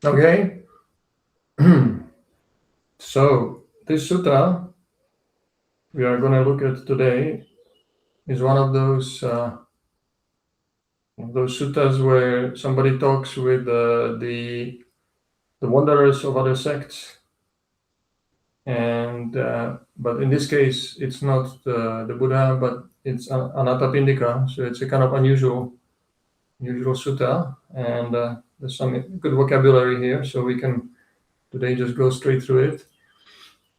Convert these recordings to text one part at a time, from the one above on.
Okay. So this sutta we are going to look at today is one of those suttas where somebody talks with the wanderers of other sects, and but in this case it's not the Buddha, but it's Anathapindika, so it's a kind of unusual sutta, and there's some good vocabulary here, so we can today just go straight through it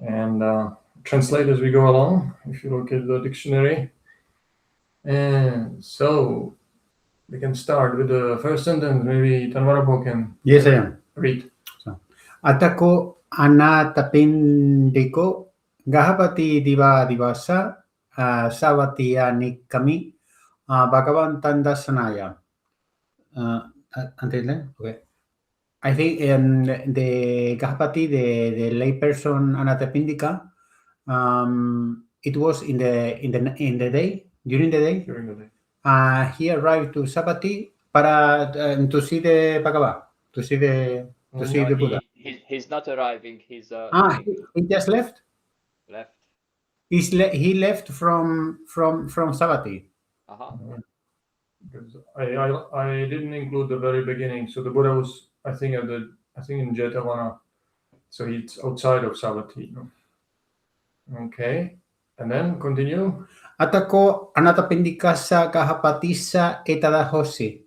and translate as we go along. If you look at the dictionary, and so we can start with the first sentence. Maybe Tanvarapo can Yes, I am. read. Atako anatapindiko gahapati diva divasa savatiya nikami Bhagavan Tandasanaya. Until then, okay. I think the Gahapati, the layperson Anatapindika, it was in the day, during the day. During the day. He arrived to Sabati para to see the Bhagavad, to see the Buddha. He's not arriving. He's he just left. left. He left from Sabati. Because I didn't include the very beginning. So the Buddha was, I think in Jetavana. So he's outside of Savatthi. No? Okay, and then continue. Atako anatapindikasa kahapatisa etadahosi.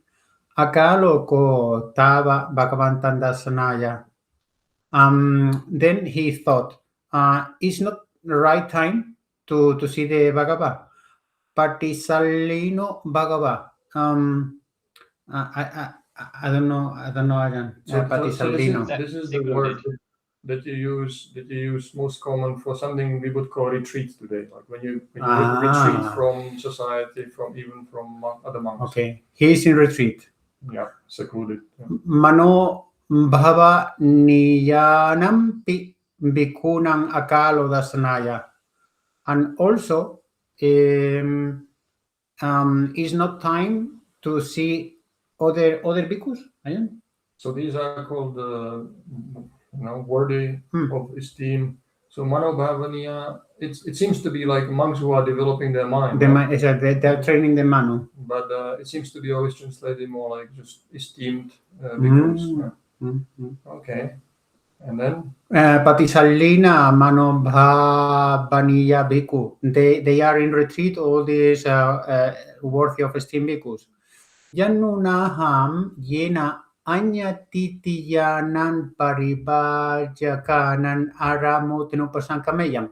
Akalo ko tava Bhagavan Tandasanaya. Then he thought, it's not the right time to see the Bhagavad. Patisalino Bhagavad. I don't know again. So this is the word that you use most common for something we would call retreat today, like when you retreat from society, even from other monks. Okay, he's in retreat. Yeah, secluded. Yeah. Mano bhava niyanam bhikunang akalo dasanaya, and also is not time to see other bhikkhus. So these are called worthy of esteem. So manobhavaniya, it seems to be like monks who are developing their mind. They're training the manu. But it seems to be always translated more like just esteemed bhikkhus. Okay. And then? Patisalina manobhavaniya bhikkhu. They are in retreat, all these worthy of esteem bhikkhus. Yanunaham yena anyatitiyanan paribhajakanan aramo tinupasankameyam.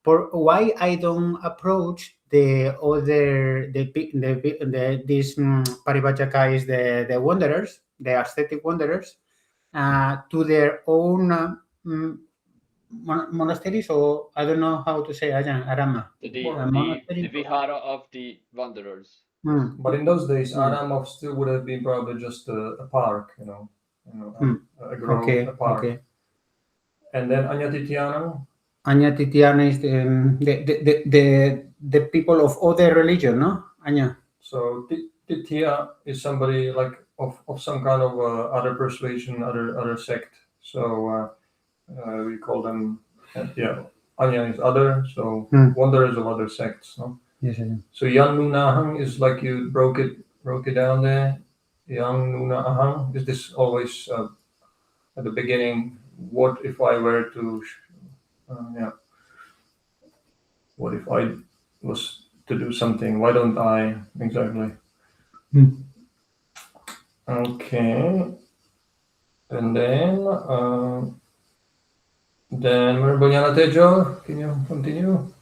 For why I don't approach the other these paribhajaka is the wanderers, the ascetic wanderers, to their own monasteries, or I don't know how to say arama. The vihara of the wanderers. But in those days, Aram still would have been probably just a park, a grove, a park. Okay. And then Anyatityanam? Anyatityanam is the people of other religion, no? Anya. So Titya is somebody like of some kind of other persuasion, other sect. So we call them, Anya is other, so wanderers of other sects, no? Yes. So yang nunahang is like you broke it down there. Yang nunahang, is this always at the beginning? What if I were to, what if I was to do something? Why don't I? Exactly. Okay. And then Banyana Tejo, can you continue?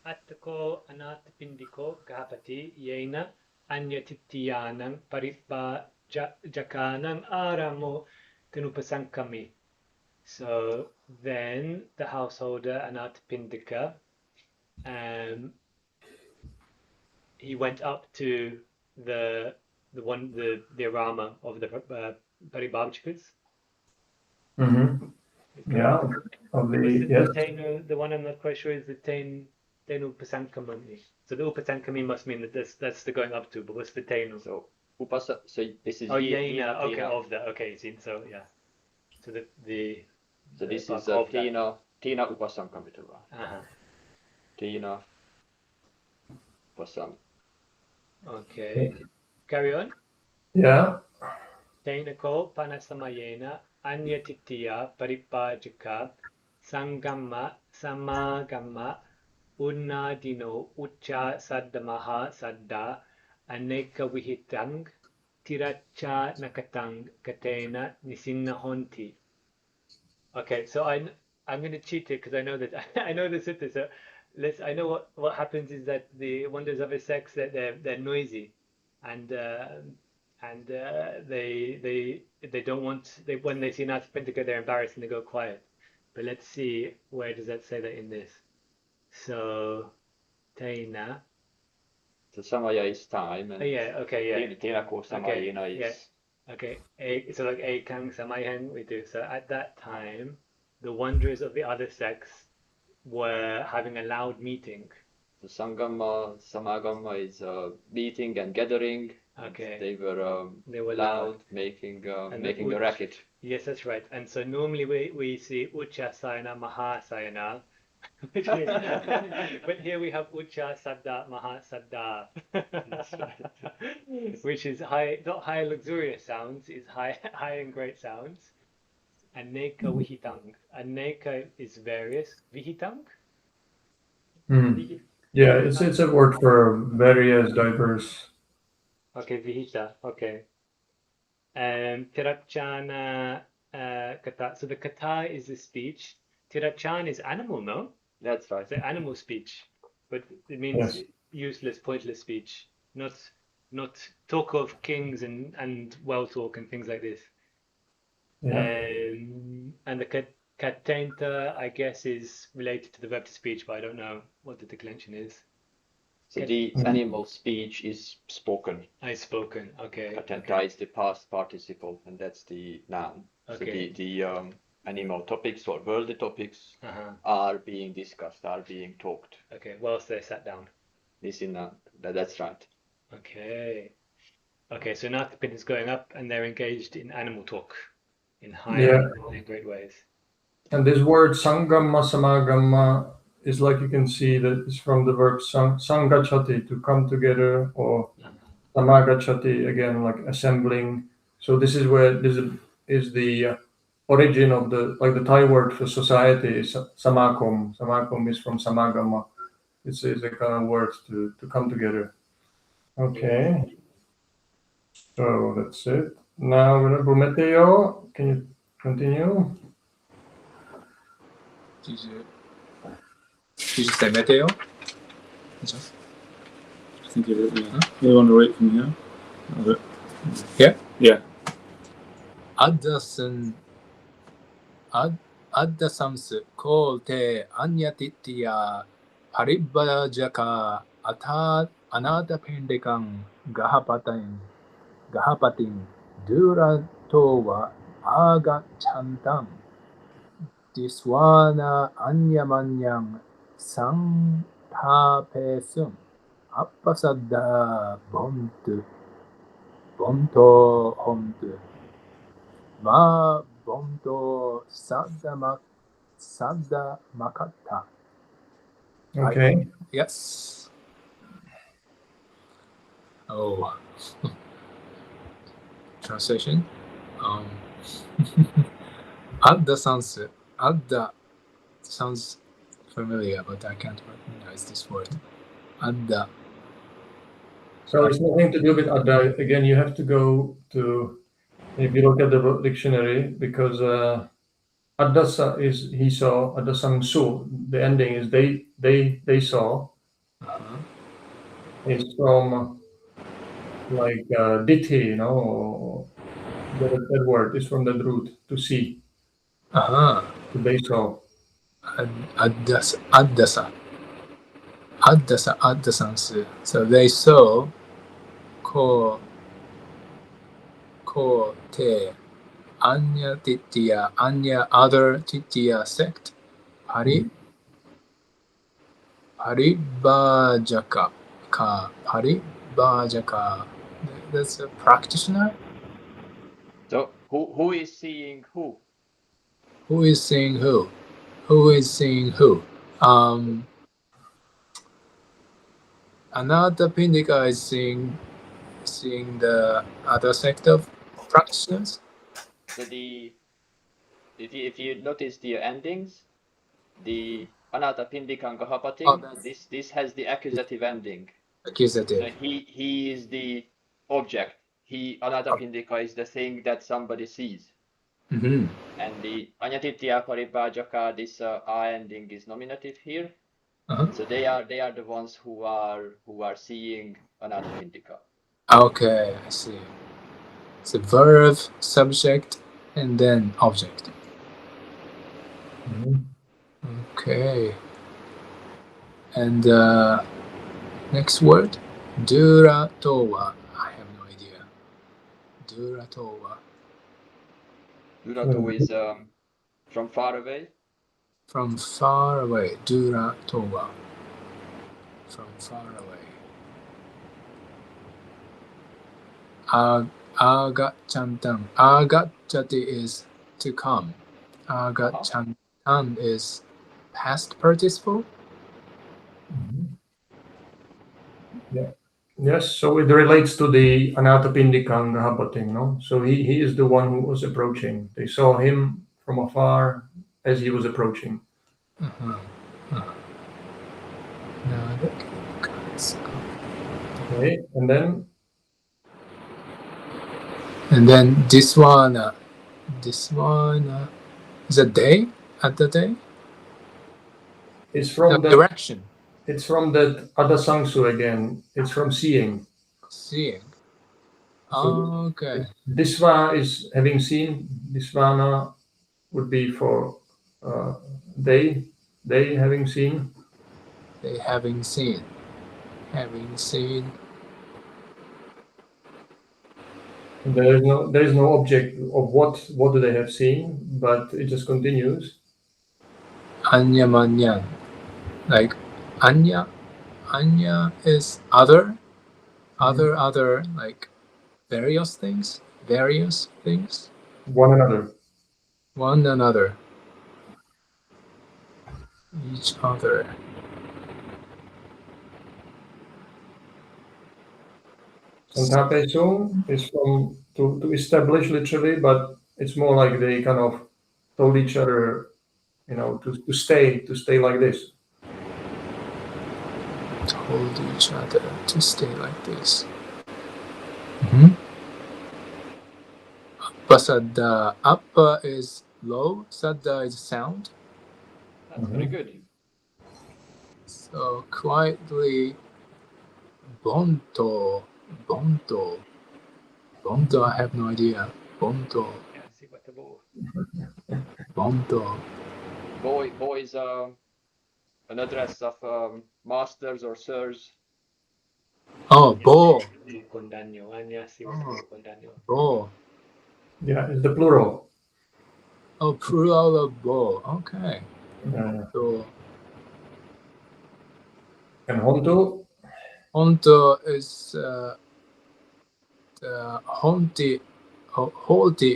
Attako anatapindiko gahapati yena anyatityanang paribhajakanang aramo tinupasankami. So then the householder Anatapindika, he went up to the arama of the paribhajkas. Yeah, the one I'm not quite sure is the Tenu Pasankamani. So the Upasankami must mean that that's the going up to, but what's the Tenu? So So this is Oh, Tina, okay, Tina. of the, okay, see, so yeah. So So this part is of that. Tina Upasamkamitra. Uh-huh. Tina Upasam. Okay. Carry on. Yeah. Tainako panasamayena anyatitya paripajaka sangama samagama unnadino ucha saddamaha sadda aneka vihitang tiracha nakatang katena nisinnahonti. Okay, so I'm going to cheat it because I know that I know the sutta. So I know what happens is that the wonders of a sex that they're noisy, and they don't want when they see Nathapindika they're embarrassed and they go quiet. But let's see, where does that say that in this? So Taina. So Samaya is time, and Yeah, okay, yeah. Tina ko Samayena Okay, yeah. is. Okay, so like Ekang Samayang we do. So at that time, the wanderers of the other sex were having a loud meeting. The Sangama, Samagama is meeting and gathering. Okay. They were loud, making a racket. Yes, that's right. And so normally we see Ucha Sayana, Maha Sayana. But here we have Ucha Saddha Maha Saddha. Which is high, not high luxurious sounds, is high and great sounds. Aneka Vihitang. Aneka is various. Vihitang? Yeah, it's a word for various, diverse. Okay, Vihita. Okay. Tirachana kata. So the kata is the speech. Tirachan is animal, no? That's right. It's the animal speech, but it means useless, pointless speech. Not talk of kings and well talk and things like this. Yeah. And the katenta, I guess, is related to the verb to speech, but I don't know what the declension is. So the animal speech is spoken. Spoken. Okay. Katenta is the past participle, and that's the noun. Okay. So the animal topics or worldly topics are being discussed, are being talked. Okay. Whilst they're sat down. That's right. Okay. Okay. So now the pin is going up, and they're engaged in animal talk, in high and great ways. And this word sangama samagama is, like you can see, that is from the verb sangachati, to come together, or samagachati, again, like assembling. So this is where this is the origin of the Thai word for society is samakom. Samakom is from samagama. It's a kind of word to come together. Okay. So that's it. Now, Mateo, can you continue? Did you say Mateo? I think you did, yeah. You want to read from here? Yeah? Yeah. Addasams ko te anyatitya paribhajaka anatapindikam gahapatin duratova agachantam diswana anyamanyam sangthapesum appasadda bonto hontu ma bonto sadda makata. Okay. Yes. Oh. Translation. Adda sounds familiar, but I can't recognize this word. Adda. So it's nothing to do with Adda. Again, you have to go to, if you look at the dictionary, because Addasa is he saw, Addasam su, the ending is they saw. It's from like dithi, that word is from the root to see. They saw. Addasansu. So they saw ko te anya titya, anya other titya sect, paribhajaka. That's a practitioner. So who is seeing who? Who is seeing who? Who is seeing who? Anathapindika is seeing the other sect of practitioners. So if you notice the endings, the Anathapindika and Gahapati, Oh, that's- this has the accusative ending. Accusative. So he is the object. Anathapindika is the thing that somebody sees. Mm-hmm. And the Anyatitya Paribhajaka, this A ending is nominative here. Uh-huh. So they are the ones who are seeing Anathapindika. Okay, I see. It's a verb, subject, and then object. Mhm. Okay. And next word, duratowa. I have no idea. Duratowa. Durato is from far away. From far away. Duratowa. From far away. Agachantam. Agachati is to come. Agachantam is past participle. Yeah. Yes, so it relates to the Anathapindika and Gahapati, no? So he is the one who was approaching. They saw him from afar as he was approaching. Uh-huh. Uh-huh. Okay, and then this one is a day at the day. it's from the Direction. it's from that Adasangsu again. It's from seeing. Seeing. So Okay. Disva is having seen. Disvana would be for they having seen. They having seen. Having seen. There is no object of what do they have seen, but it just continues. Anya manyan. Like anya. Anya is other. Other like various things. Various things. One another. One another. Each other. Santapeso is from to establish literally, but it's more like they kind of told each other, to stay like this. Told each other to stay like this. Mm-hmm. Uppa uppa is low, saddha is sound. That's very good. So quietly, bonto, I have no idea. Bonto. Bo is an address of masters or sirs. Oh, bo. Bo. Yeah, it's the plural. Oh, plural of bo. Okay. So And honto? Honto is honti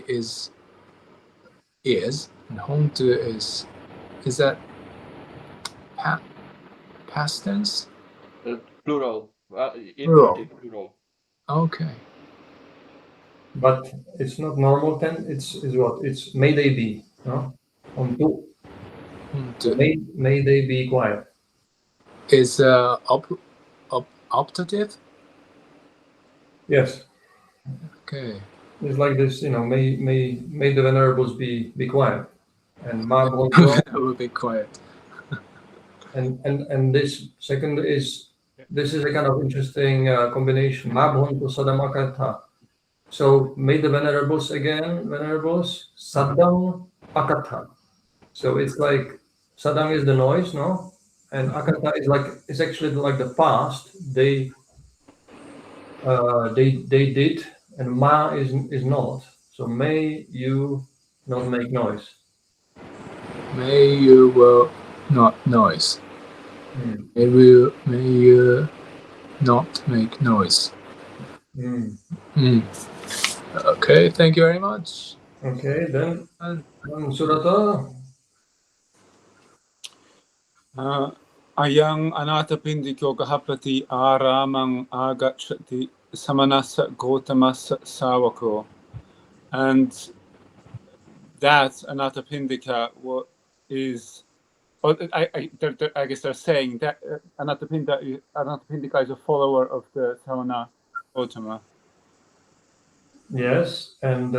is and honto is that past tense? Plural. Inverted plural. Okay. But it's not normal tense. It's what? It's may they be, no? Honto. May they be quiet. Is optative? Yes. Okay. It's like this, may the venerables be quiet. And ma bonto. Will be quiet. and this second is a kind of interesting combination. Ma bonto sadam akatha. So may the venerables sadam akatha. So it's like sadam is the noise, no? And akatha is actually like the past. They did, and ma is not. So may you not make noise. May you will not noise. May you not make noise. Mm. Okay, thank you very much. Okay, then Surata. Ayang Anathapindiko Gahapati Aramang Agachati Samanasa Gautamas Sawako. And that Anathapindika is, I guess they're saying that Anathapindika is a follower of the Samana Gautama. Yes, and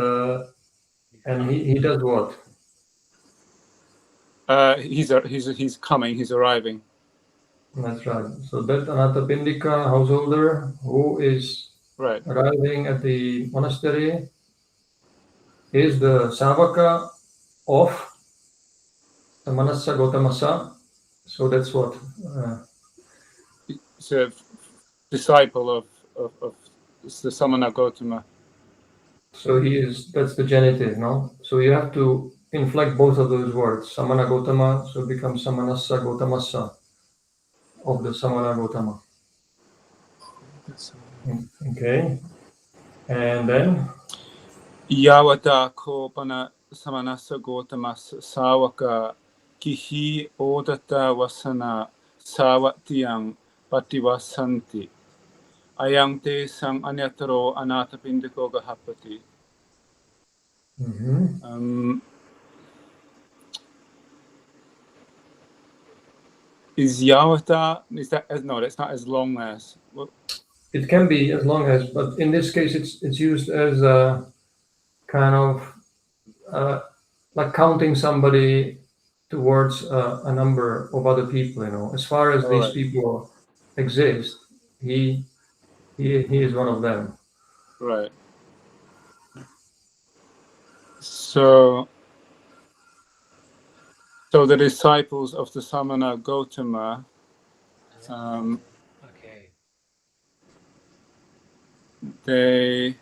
he does what? He's coming. He's arriving. That's right. So that Anathapindika householder who is Right. arriving at the monastery is the Savaka of Samanassa Gautamasa. So that's what? It's a disciple of the Samana Gautama. So that's the genitive, no? So you have to inflect both of those words. Samana Gautama, so it becomes Samanassa Gautamasa of the Samana Gautama. Okay. And then? Yawata Kopana Samanasa Gautamas Sawaka Kihi Odata Wasana Sawatiang Pativasanti Ayang Te Sang Anyataro Anathapindiko Gahapati. Is Yawata, no, that's not as long as. It can be as long as, but in this case it's used as a kind of like counting somebody towards a number of other people, as far as these people exist, he is one of them. Right. So the disciples of the Samana Gautama, Okay.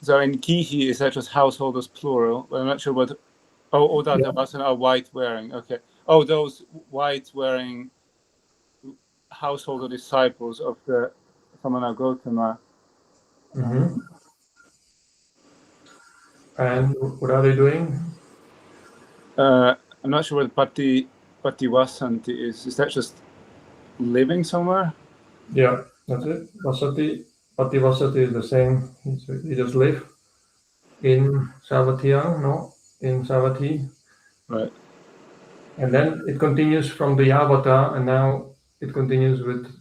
So in Kihi, is that just householders plural? I'm not sure what. Odata Vasana are white wearing. Okay. Oh, those white wearing householder disciples of the Samana Gautama. Mm-hmm. And what are they doing? I'm not sure what Pativasanti is. Is that just living somewhere? Yeah, that's it. Pativasati is the same. He just live in Savatiyang, no? In Savati. Right. And then it continues from the Yavata, and now it continues with,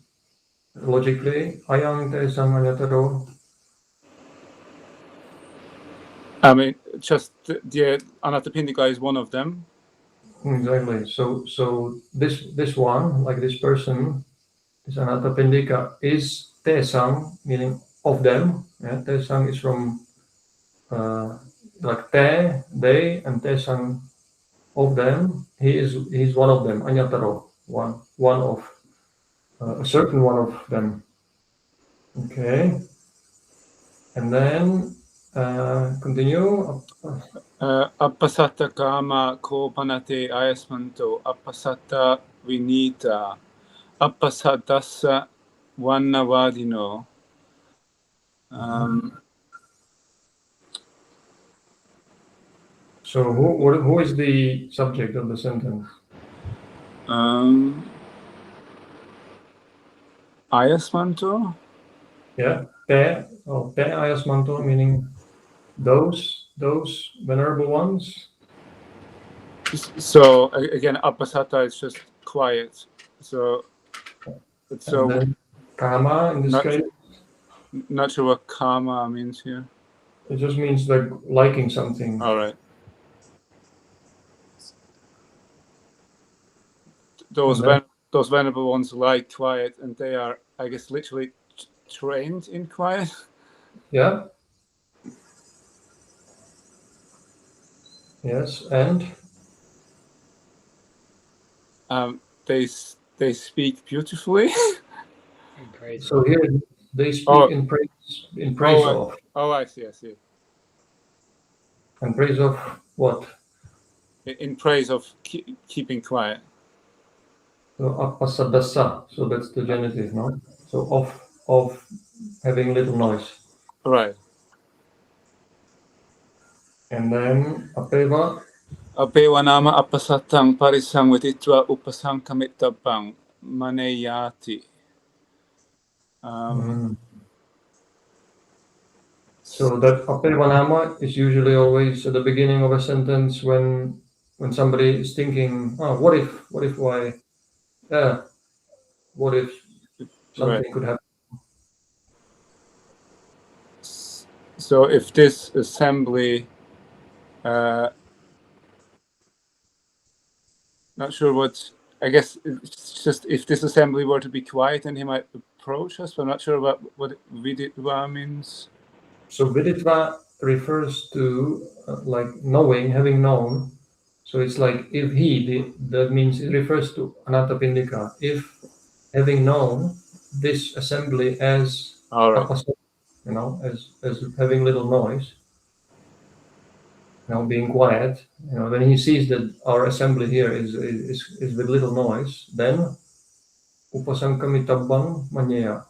logically, Ayang Te Samanyataro. I mean, just the Anathapindika is one of them. Exactly. So this one, like this person, this Anathapindika, is Tesang, meaning of them. Yeah? Tesang is from like Te, they, and Tesang, of them. He's one of them. Anyataro, one of a certain one of them. Okay. And then continue. Appasata kama kopanate ayasmanto appasata vinita appasatassa vannavadino. So who is the subject of the sentence? Ayasmanto? Yeah. Te ayasmanto, meaning those venerable ones. So again, appasata is just quiet. So And then kama in this case. Not sure what kama means here. It just means like liking something. All right. Those venerable ones like quiet, and they are, I guess, literally trained in quiet. Yeah. Yes, and they speak beautifully. So here they speak in praise of. Oh, I see. And praise of what? In praise of keeping quiet. So appasadasa. So that's the genitive, no? So of having little noise. Right. And then apeva. Apewa nama apasatang parisang vititva upasang kamitabang maneyati. So that apevanama is usually always at the beginning of a sentence when somebody is thinking, oh, what if why? Yeah. What if something could happen? So if this assembly, not sure what, I guess it's just if this assembly were to be quiet, then he might approach us, but I'm not sure about what viditva means. So viditva refers to like knowing, having known. So it's like if that means it refers to Anathapindika. If having known this assembly as as having little noise, being quiet, when he sees that our assembly here is with little noise, then upasankamitabang manyeya.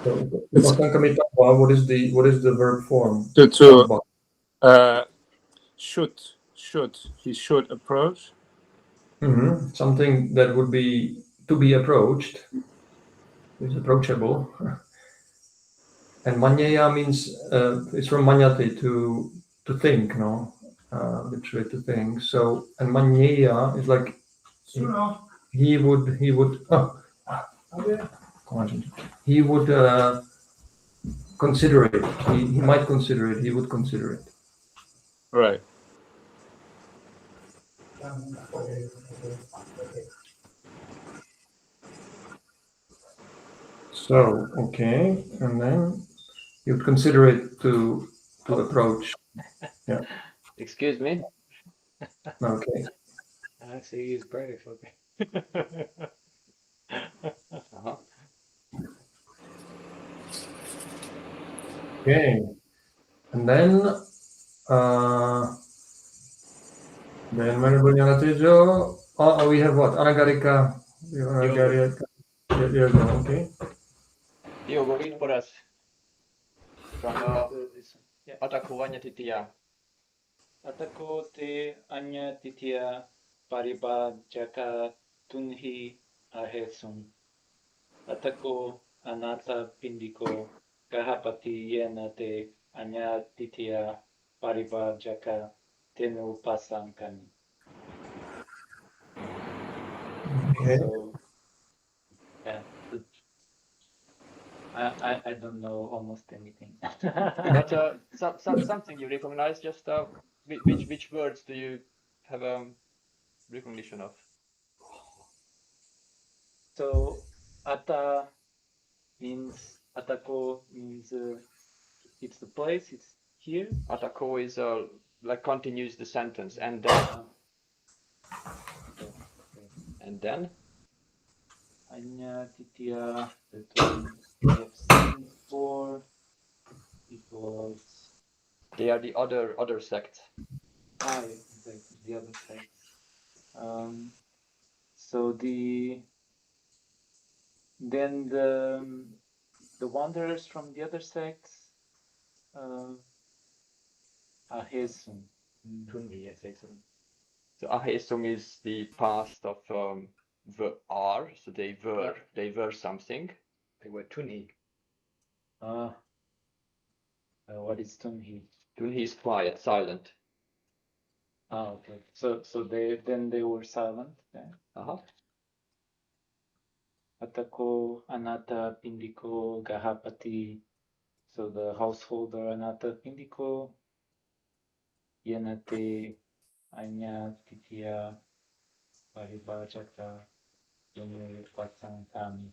So upasankamitabha, what is the verb form? He should approach. Something that would be to be approached is approachable. And manyeya means it's from manyate to think, literally to think. So and manyeya is like he would consider it. He might consider it. He would consider it. Right. So okay, and then you consider it to approach. Yeah. Excuse me. Okay. I see he's brave. Okay. Okay. And then we have what? Anagarika. Okay. Diogo, read for us from Atako Vanyatitiya. Atako te anya titiya paribhajaka tunhi ahesum. Atako anata pindiko kahapati yena te anya titiya paribhajaka tenu pasankani. Okay. So, yeah, I don't know almost anything. But something you recognize, just which words do you have recognition of? So, ata means, atako means it's the place, it's here. Atako is like continues the sentence, and then. Okay. And then? Anya titiya, that one we have seen before. It was. They are the other sects. Exactly, the other sects. So then the wanderers from the other sects, ahesum. Tunhi, yes, excellent. So ahesum is the past of are. So they were something. They were tunhi. What is tunhi? Tunhi is quiet, silent. Okay. So they were silent then. Atako anata pindiko gahapati. So the householder anata pindiko. Yenate anya titiya paribhajaka yome patsankami.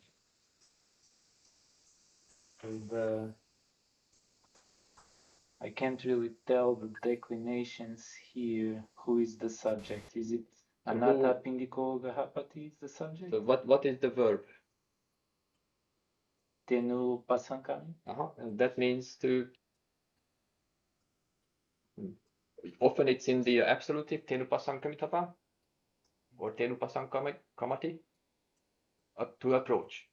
I can't really tell the declinations here. Who is the subject? Is it anata pindiko gahapati is the subject? So what is the verb? Tenu pasankami. And that means to. Often it's in the absolutive, tenu pasankamitapa. or tenupasankamati, to approach.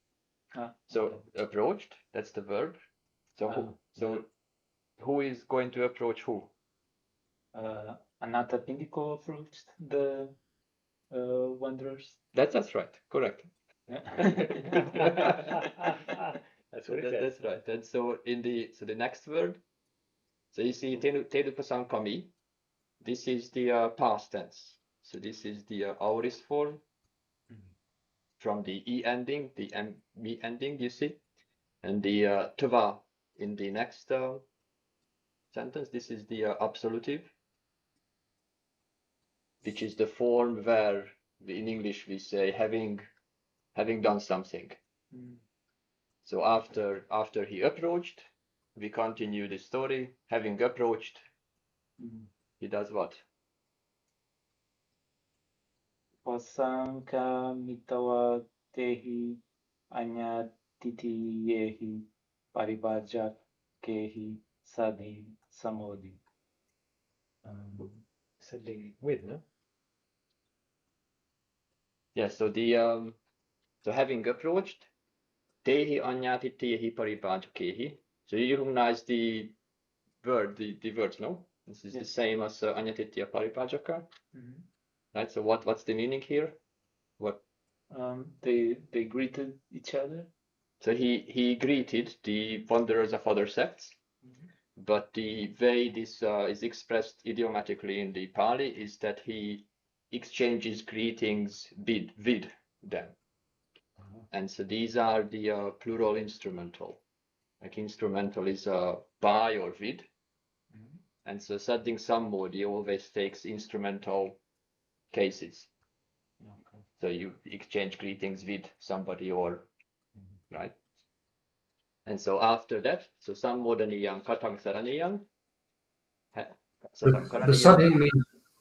So approached, that's the verb. So who is going to approach who? Anathapindiko approached the wanderers. That's right. Correct. That's what it says. That's right. And so the next word, so you see tenupasankami. This is the past tense. So this is the aorist form from the e ending, the me ending. You see, and the tva in the next sentence. This is the absolutive, which is the form where in English we say having done something. So after he approached, we continue the story. Having approached, he does what? Pasanka mitawa tehi anyatiti yehi paribhajak kehi sadhi samodi. Something with, no? Yeah, so so having approached, tehi anyati tehi paribhajakehi. So you recognize the word, the words, no? This is the same as anyatitya paribhajaka. Right, so what's the meaning here? What? They greeted each other. So he greeted the wanderers of other sects, but the way this is expressed idiomatically in the Pali is that he exchanges greetings with them. And so these are the plural instrumental. Like instrumental is by or with. And so setting somebody always takes instrumental cases. So you exchange greetings with somebody or, right? And so after that, so sammodaniyam katang saraniyam.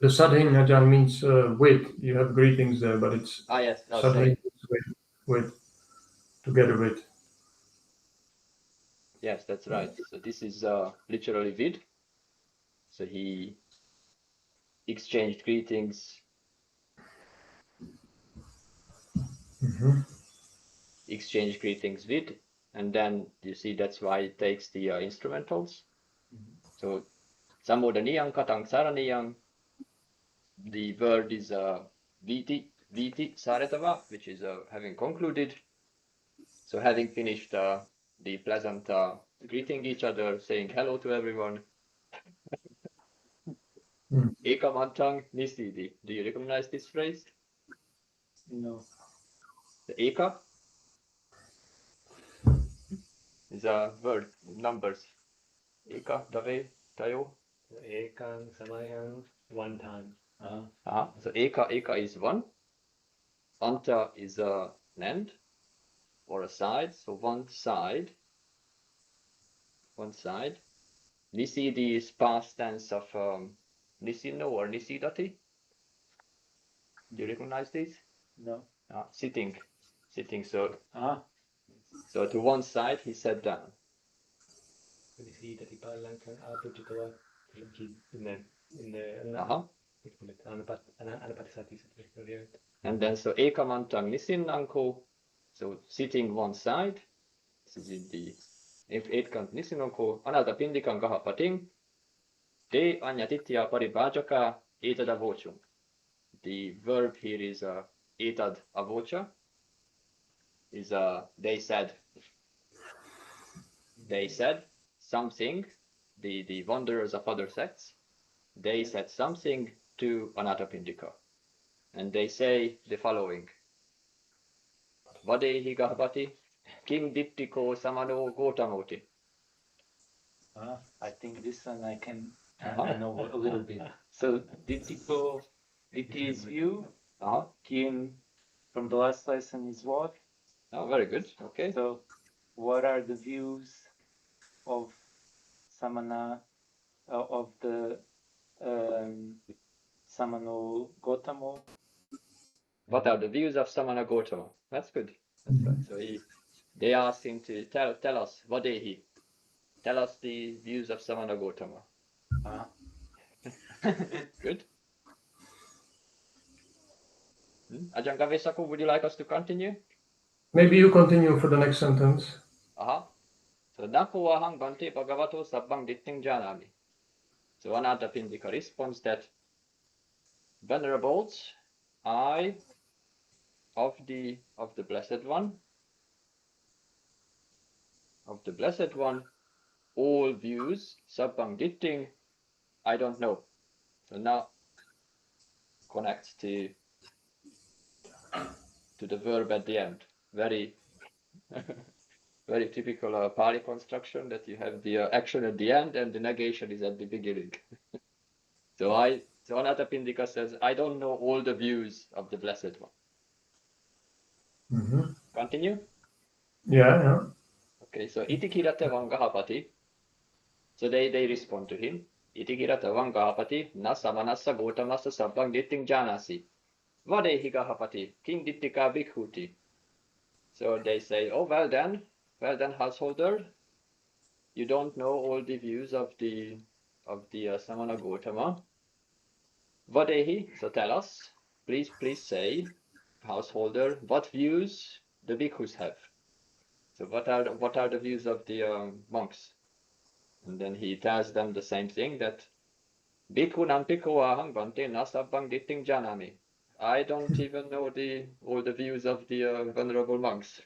The sadhin Ajahn means with. You have greetings there, but it's yes, sadhin with, together with. Yes, that's right. So this is literally with. So he exchanged greetings. Exchange greetings with, and then you see that's why it takes the instrumentals. So sammodaniyam katang saraniyam. The word is viti saretava, which is having concluded. So having finished the pleasant greeting each other, saying hello to everyone. Ekamantang nisidi. Do you recognize this phrase? No. The eka is a word, numbers. Eka, dave, tayo. Ekang, samayang, one time. So eka is one. Anta is an end or a side. So one side. Nisidi is past tense of nisino or nisidati. Do you recognize these? No. Sitting. So to one side he sat down. And then so ekamantang nisinanko. So sitting one side. This is in the if etkant nisinanko anatapindikam gahapating. De anyatitya paribhajaka etad avochum. The verb here is etad avocha. Is they said something, the wanderers of other sects, they said something to Anathapindika. And they say the following. Vadehi gahapati, Kiṁdiṭṭhiko samano gotamoti. I think this one I know a little bit. So Dittiko, Ditti is view. Kim from the last lesson is what? Oh, very good. Okay. So what are the views of Samana, of the Samano Gotamo? What are the views of Samana Gotama? That's good. That's right. So they asked him to tell us, Vadehi, tell us the views of Samana Gotama. Good. Ajahn Gavesaku, would you like us to continue? Maybe you continue for the next sentence. So Nako ahang bante bhagavato sabbang ditting janami. So Anathapindika responds that, venerables, I of the Blessed One, all views, sabbang ditting, I don't know. So now connects to the verb at the end. Very very typical Pali construction, that you have the action at the end and the negation is at the beginning. So Anathapindika says, I don't know all the views of the Blessed One. Continue? Yeah. Okay, so itikirate vangahapati. So they respond to him. Itikirate vangahapati na samanassa gotamassa sabbang ditting janasi. Vadehi gahapati Kiṁdiṭṭhika bhikkhuti. So they say, oh, well then, householder, you don't know all the views of the Samana Gotama. Vadehi, so tell us, please say, householder, what views the bhikkhus have. So what are the views of the monks? And then he tells them the same thing, that bhikkhu nampiko ahang bante na sabbang ditting janami. I don't even know all the views of the venerable monks.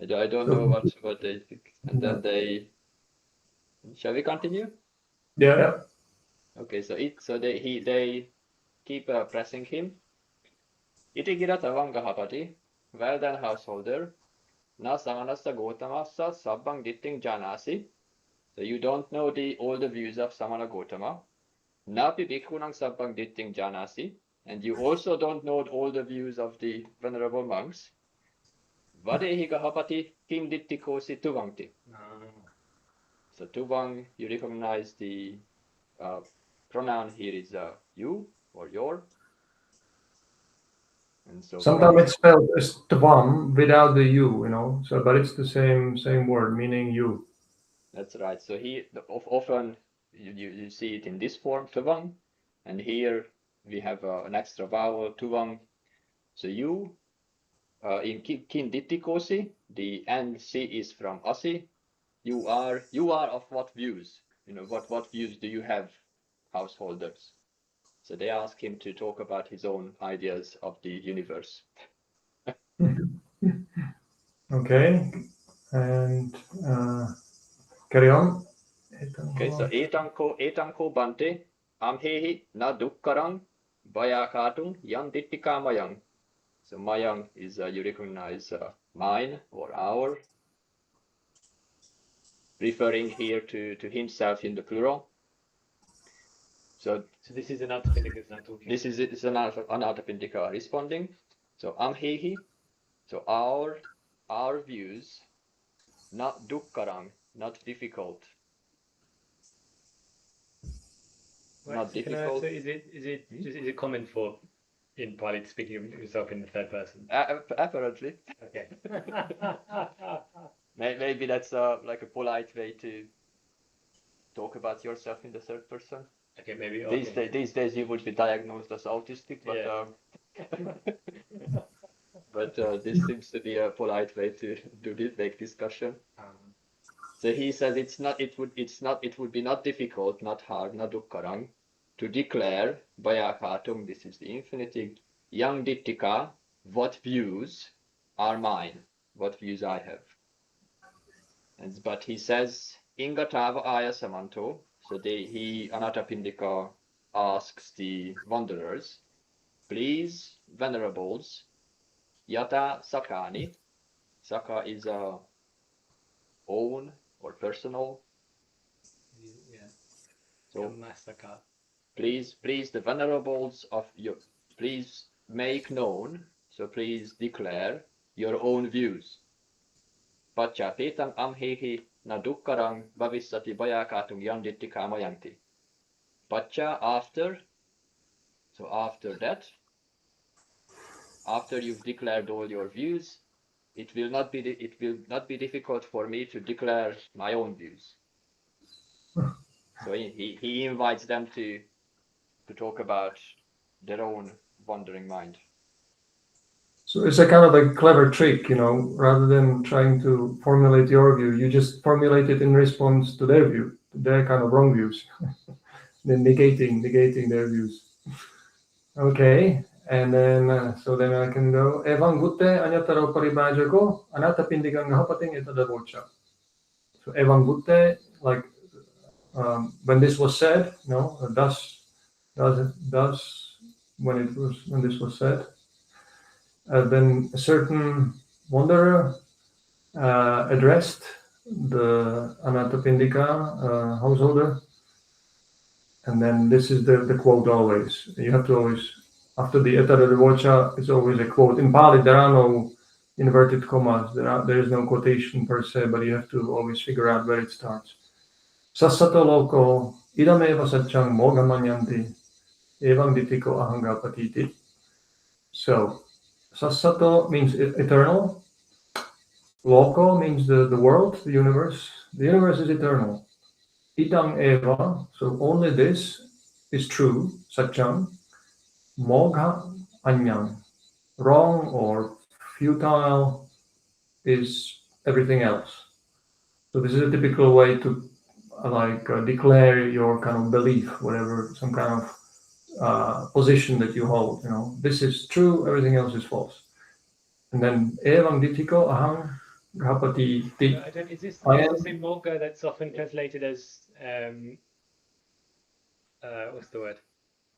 I don't know what they think. And then shall we continue? Yeah. Okay, so they keep pressing him. Itigirata vangahapati, well then householder, na samanassa gotamassa sabbang ditting janasi. So you don't know all the views of Samana Gotama. Napi bhikkhunang sabbang ditting janasi. And you also don't know all the views of the venerable monks. Vadehi gahapati Kiṁdiṭṭhikasutta tuvangti. So tuvang, you recognize the pronoun here is you or your. And so sometimes it's spelled as tvam without the u, so but it's the same word meaning you. That's right. So often you see it in this form, tuvang, and here we have an extra vowel, tuvang. So you, in Kiṁdiṭṭhikasi, the NC is from asi. You are of what views? What views do you have, householders? So they ask him to talk about his own ideas of the universe. Okay, and carry on. Okay, so etanko bante amhehi na dukkarang vayakatung yang dittika mayang. So mayang is you recognize mine or our, referring here to himself in the plural. So this is Anathapindika is not talking. This is Anathapindika responding. So amhehi, so our views, not dukkarang, not difficult. Right, Not so difficult. So is it common for in Pali to speak of yourself in the third person? Apparently. Okay. Maybe that's like a polite way to talk about yourself in the third person. Okay, maybe. These days you would be diagnosed as autistic, but but this seems to be a polite way to make discussion. So he says it would be not difficult, not hard, not dukkarang, to declare vayakatung, this is the infinitive, yang dittika, what views are mine, what views I have. But he says ingatava aya samanto, so Anathapindika asks the wanderers, please, venerables, yata sakani, saka is own or personal. Yeah. So Masaka. please the venerables of your, please make known, so please declare your own views. Pacha petam amhehi na dukkarang bhavissati vayakatung yang dittika mayanti. Pacha, after, so after that, after you've declared all your views, it will not be difficult for me to declare my own views. So he invites them to talk about their own wandering mind. So it's a kind of a clever trick, rather than trying to formulate your view, you just formulate it in response to their view, their kind of wrong views, then negating their views. Okay, and then so then I can go. Evam butte anyataro paribhajako anatapindikam gahapating etadavocha. So evam butte, like when this was said, thus when this was said. Then a certain wanderer addressed the Anathapindika householder, and then this is the quote always. You have to always, after the etadavocha, it's always a quote. In Pāli, there are no inverted commas. There is no quotation per se, but you have to always figure out where it starts. Sassato loko idameva satchang mogamanyanti evam ditiko ahangapatiti. So Sassato means eternal. Loko means the world, the universe. The universe is eternal. Idam eva, so only this is true, Satcham. Mogha anyam, wrong or futile is everything else. So this is a typical way to declare your kind of belief, whatever, some kind of position that you hold. This is true, everything else is false. And then evam ditiko aham gapati ti. Is this the same moga that's often translated as what's the word?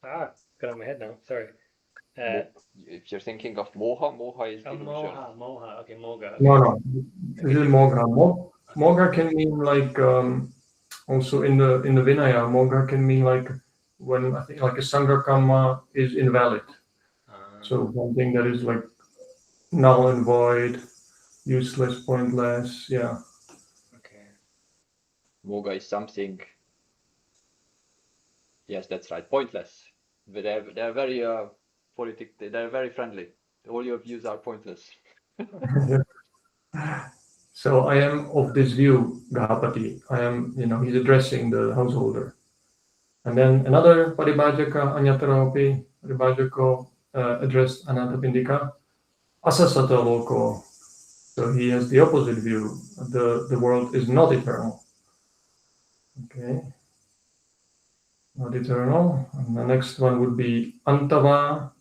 Got it in my head now. Sorry. If you're thinking of moha is delusion. Moha. Okay, moga. Okay. No. This is mogha. Mogha can mean also in the Vinaya, mogha can mean when I think a sangha karma is invalid. So something that is null and void, useless, pointless, yeah. Okay. Moga is something. Yes, that's right. Pointless. But they're very they're very friendly. All your views are pointless. So I am of this view, Gahapati. I am, he's addressing the householder. And then another paribhajaka, anyataropi, paribhajako addressed Anathapindika, asasata loko. So he has the opposite view. The world is not eternal. Okay. Not eternal. And the next one would be antava,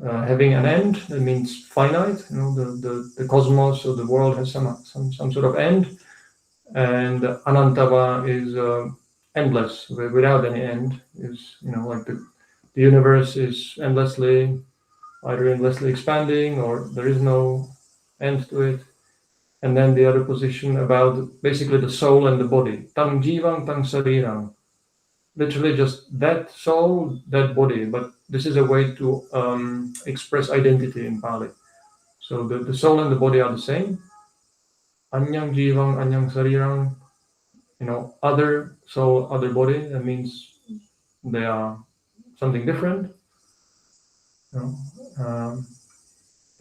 having an end. That means finite. The cosmos or the world has some sort of end. And anantava is endless, without any end. Is the universe is either endlessly expanding, or there is no end to it. And then the other position about basically the soul and the body. Tang jivang, tang sarirang. Literally just that soul, that body. But this is a way to express identity in Pāli. So the soul and the body are the same. Anyang jivang, anyang sarirang. Other soul, other body. That means they are something different.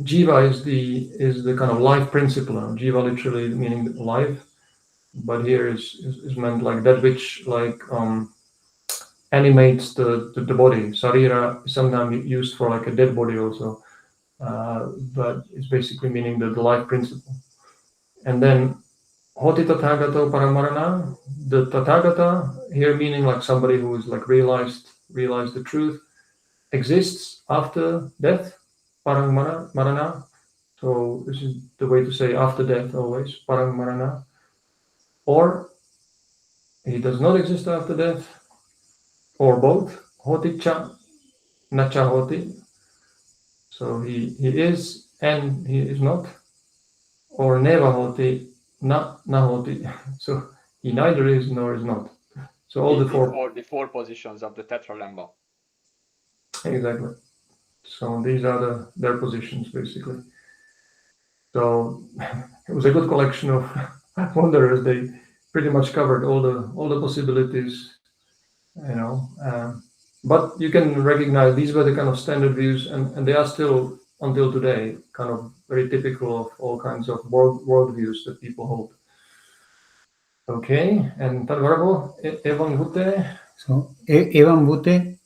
Jiva is the kind of life principle. Jiva literally meaning life, but here is meant that which animates the body. Sarira is sometimes used for a dead body also, but it's basically meaning the life principle. And then Hoti Tathagato Paramarana, the Tathagata here meaning somebody who is realized the truth, exists after death. Parang marana. So this is the way to say after death always. Parang marana. Or he does not exist after death. Or both. Hoti cha, nacha hoti. So he is and he is not. Or neva hoti, na hoti. So he neither is nor is not. So all the four positions of the tetralemma. Exactly. So these are their positions basically. So it was a good collection of wanderers. They pretty much covered all the possibilities, but you can recognize these were the kind of standard views, and they are still until today kind of very typical of all kinds of world views that people hold. Okay, and Tarvarabo, Evan Butte. So Evan Butte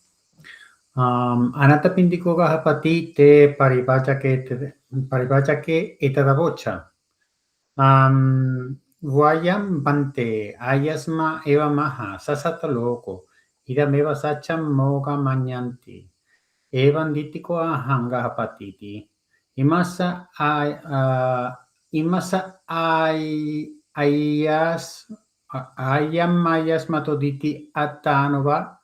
Anatapindiko gahapati te paribhajake etadavocha. Vayam bante ayasma eva maha sasata loko idameva sacham moga manyanti evan ditiko ahanga hapatiti imasa ayam matoditi atanova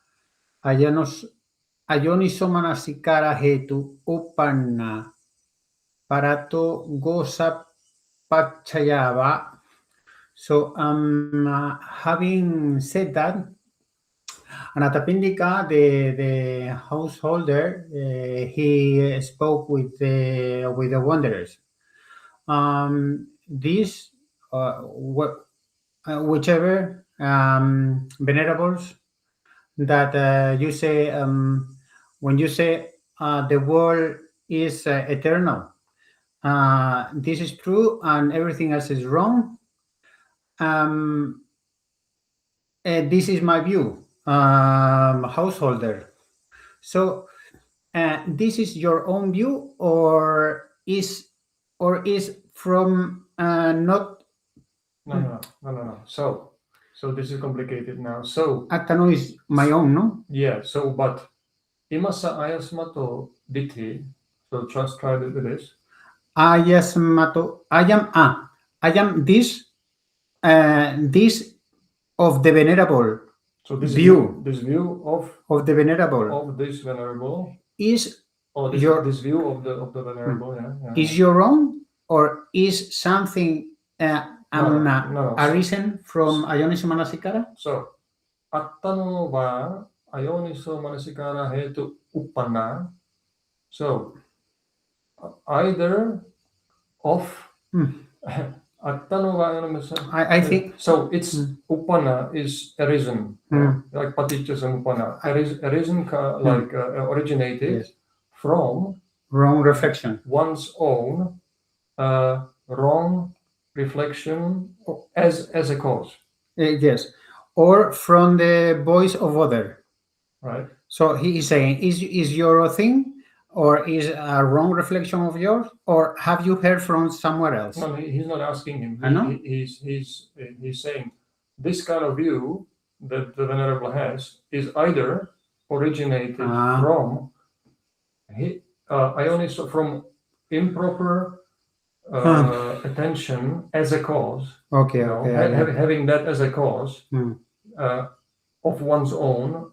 ayoniso manasikara hetu upanna parato gosa pachayava. So, having said that, Anatapindika, the householder, he spoke with the wanderers. These, whichever venerables that you say, when you say the world is eternal, this is true and everything else is wrong. This is my view, householder. So this is your own view, or is from not? No. So this is complicated now. So Atano is my own, no? Yeah. So, but imasa ayasmato dithi. So just try with this. Ayasmato. I am this. This of the venerable. So this view. This view of the venerable. Of this venerable Is. This view of the venerable. Yeah. Is your own, or is something no. arisen from Ayoniso Manasikara? So, attano wa ayoniso manasikara hetu uppanna. So, either of attano wa ayoniso. I think so. It's uppanna is arisen, like paticca samuppanna. Arisen like originated. Yes. From wrong reflection, one's own wrong reflection as a cause. Yes, or from the voice of other. Right. So he is saying, is your thing, or is a wrong reflection of yours, or have you heard from somewhere else? No, he's not asking him. I know. He's saying this kind of view that the venerable has is either originated from. Ioniso from improper attention as a cause. Okay. Having that as a cause of one's own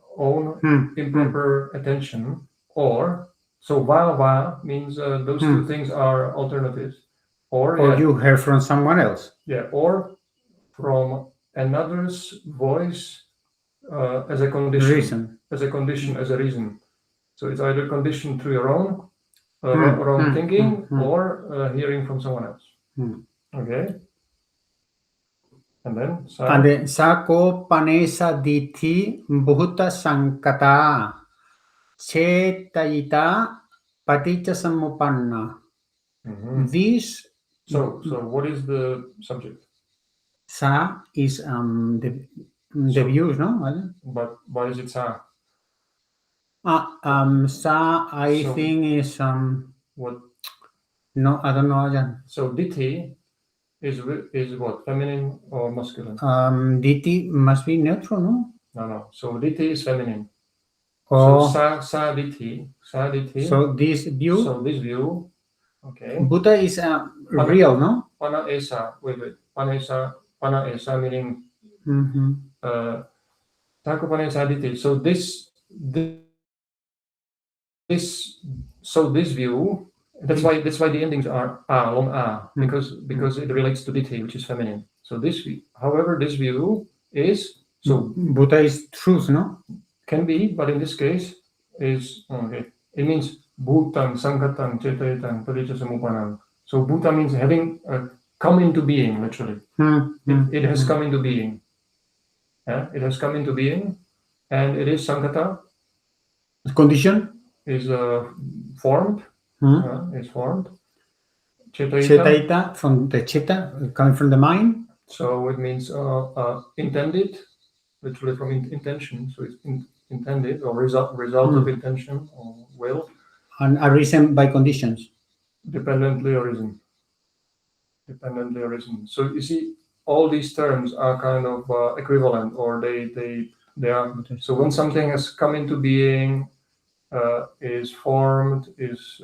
improper attention, or so va means those two things are alternatives, or you heard from someone else. Yeah, or from another's voice as a condition, as a reason. So it's either conditioned through your own wrong thinking or hearing from someone else. Okay. And then sako panesa diti bhuta sankata chetayita paticca samuppanna. This. So what is the subject? Sa is the views, no? But why is it sa? Sa think is what? No, I don't know again. So diti is what, feminine or masculine? Diti must be neutral, no? No. So diti is feminine. Oh. So sa diti. So this view. Okay. Buddha is real, no? Pana esa. Wait. Pana esa meaning. Tako pana esa diti. So this view. That's why the endings are long because it relates to ditti, which is feminine. So this view is Buddha is truth, no? Can be, but in this case is okay. It means bhutan, sankatan, cetayatan, paticca samuppanam. So bhuta means having come into being, literally. It has come into being. Yeah? It has come into being, and it is sankata. Condition is formed. Is formed. Cetayita from the chitta, coming from the mind. So it means intended, literally from intention. So it's intended, or result of intention or will. And arisen by conditions. Dependently arisen. Dependently arisen. So you see, all these terms are kind of equivalent, or they are. So when something has come into being, is formed, is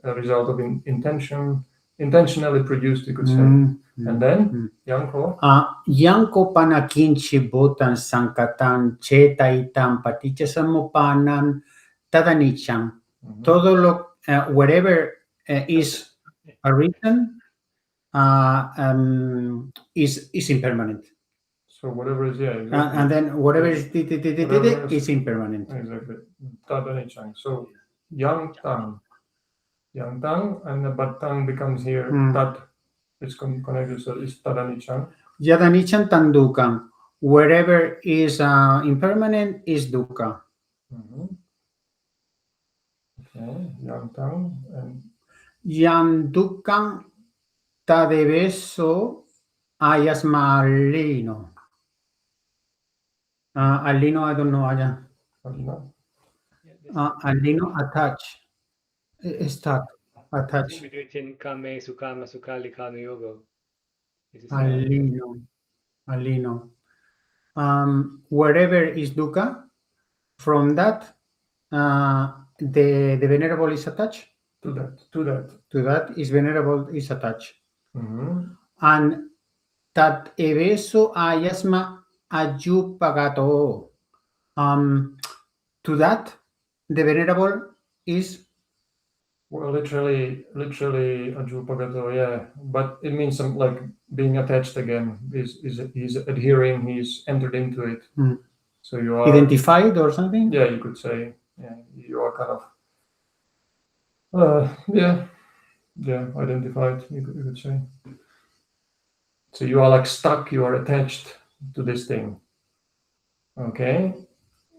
a result of intention, intentionally produced, you could say. And then, Yanko. Yanko panakinchi botan sankatan chetaitam patichasamupanan tadanichan. Todo lo whatever is a reason is impermanent. So whatever is, yeah. Exactly. And then whatever is impermanent. Exactly. Tadanichan. So yang tang, and the batang becomes here tat. It's connected, so it's tadanichan. Yadanichan tandukan. Wherever is impermanent is dukkha. Okay, yang tang and yang dukkam tadeveso ayasma alino. Alino, I don't know. Alino attach. Stuck. Attach. Between kame, sukama, sukali, kama yoga. Alino. Wherever is dukkha, from that, the venerable is attached. To that is venerable is attached. And that eveso ayasma ajupagato. To that, the venerable is. Well, literally ajupagato, yeah. But it means some like being attached again. He's adhering. He's entered into it. So you are identified or something. Yeah, you could say. Yeah, you are kind of. Identified. You could say. So you are like stuck. You are attached to this thing. Okay,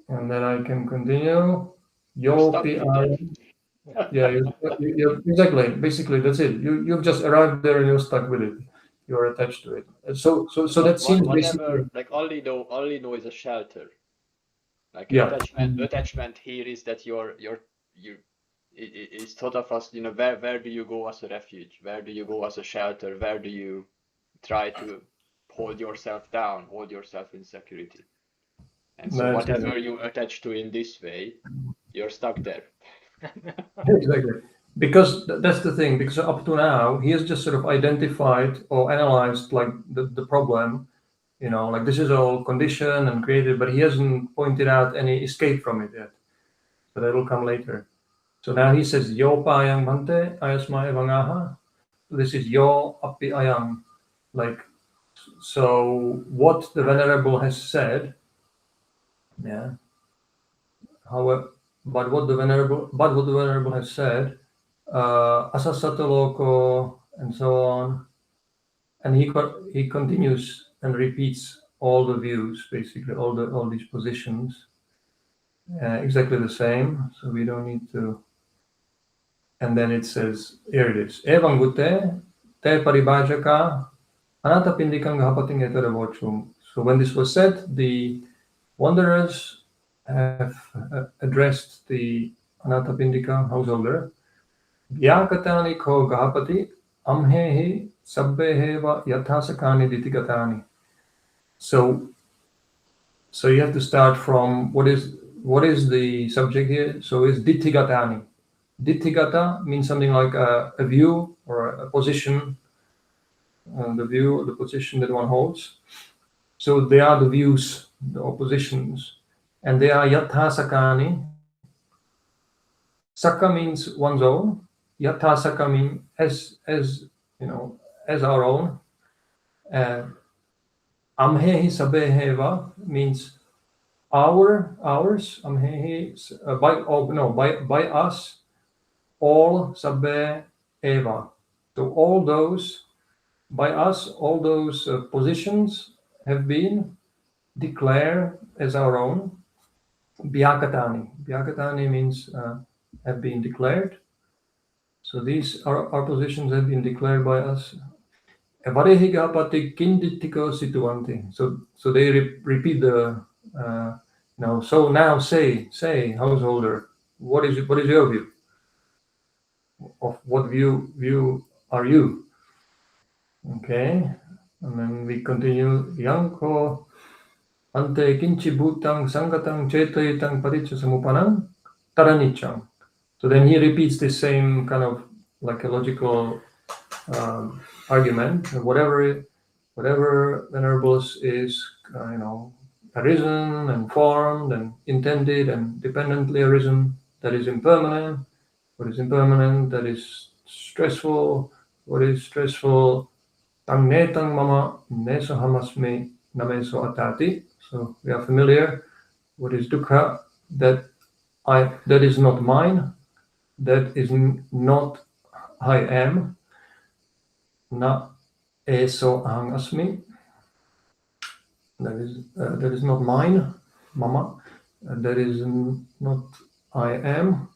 and then I can continue. Yeah, exactly. Basically, that's it. You've just arrived there and you're stuck with it. You're attached to it. So that seems basically like only know is a shelter. Like attachment here is that it's thought of as, where do you go as a refuge? Where do you go as a shelter? Where do you try to hold yourself down, hold yourself in security? And so whatever you attach to in this way, you're stuck there. Exactly. Because that's the thing, because up to now, he has just sort of identified or analyzed like the problem, like this is all conditioned and created, but he hasn't pointed out any escape from it yet. So that will come later. So now he says, Yo payang bhante ayasma evangaha. This is yo api ayang. Like, so what the Venerable has said, however, but what the Venerable has said, asasatoloko, and so on, and he continues and repeats all the views, basically all these positions, exactly the same. So we don't need to. And then it says, here it is. Evam gute te paribhajaka anatapindikam gahapating etadavochum. So when this was said, the wanderers have addressed the Anatapindika householder. Vyakatani ko gahapati amhehi sabbeheva yathasakani ditigatani. So you have to start from what is the subject here? So it's ditigatani. Ditigata means something like a view or a position, the view or the position that one holds. So they are the views, the oppositions, and they are yathasakani. Saka means one's own. Yathasaka means as our own. Amhehi sabeheva means ours. Amhehi by us. All sabbe eva. So all those by us, all those positions have been declared as our own. Vyakatani. Vyakatani means have been declared. So these are our positions have been declared by us. Kiṁdiṭṭhikasutta. So they repeat the Now, so now say, householder, what is your view? Of what view are you? Okay, and then we continue. Yanko ante kinchi bhutang sangatang cetayitang paticca samupanang taranichang. So then he repeats the same kind of like a logical argument. Whatever venerables is, arisen and formed and intended and dependently arisen, that is impermanent. What is impermanent, that is stressful. What is stressful, tang netang mama neso hamasme nameso atati. So we are familiar. What is dukkha, that is not mine, that is not I am, na eso aham asmi. That is not mine, mama. That is not I am,